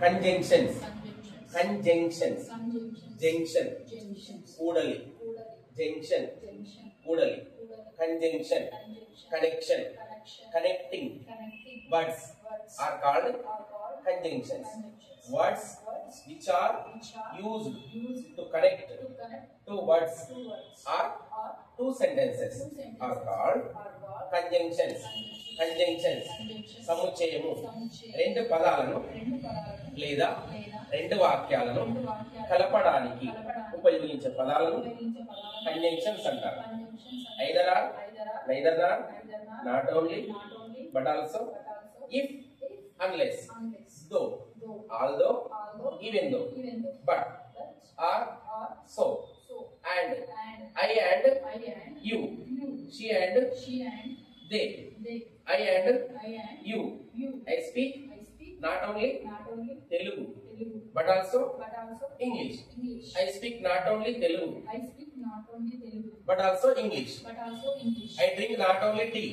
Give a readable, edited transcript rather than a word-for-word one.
conjunctions, conjunctions, junction, కూడలి, junction, కూడలి, conjunction, connection, connecting words are called conjunctions. Words which are used to connect two words or two sentences are called conjunctions. Conjunctions సముచ్చయము రెండు పదాలను లేదా రెండు వాక్యాలను కలపడానికి ఉపయోగించే పదాలను conjunctions అంటారు. either or, neither nor, not only but also, if, unless, though, although, even though, but, or, so, and, I and you, she and they, I and you. I speak not only Telugu but also English. I speak not only Telugu but also English. I drink not only tea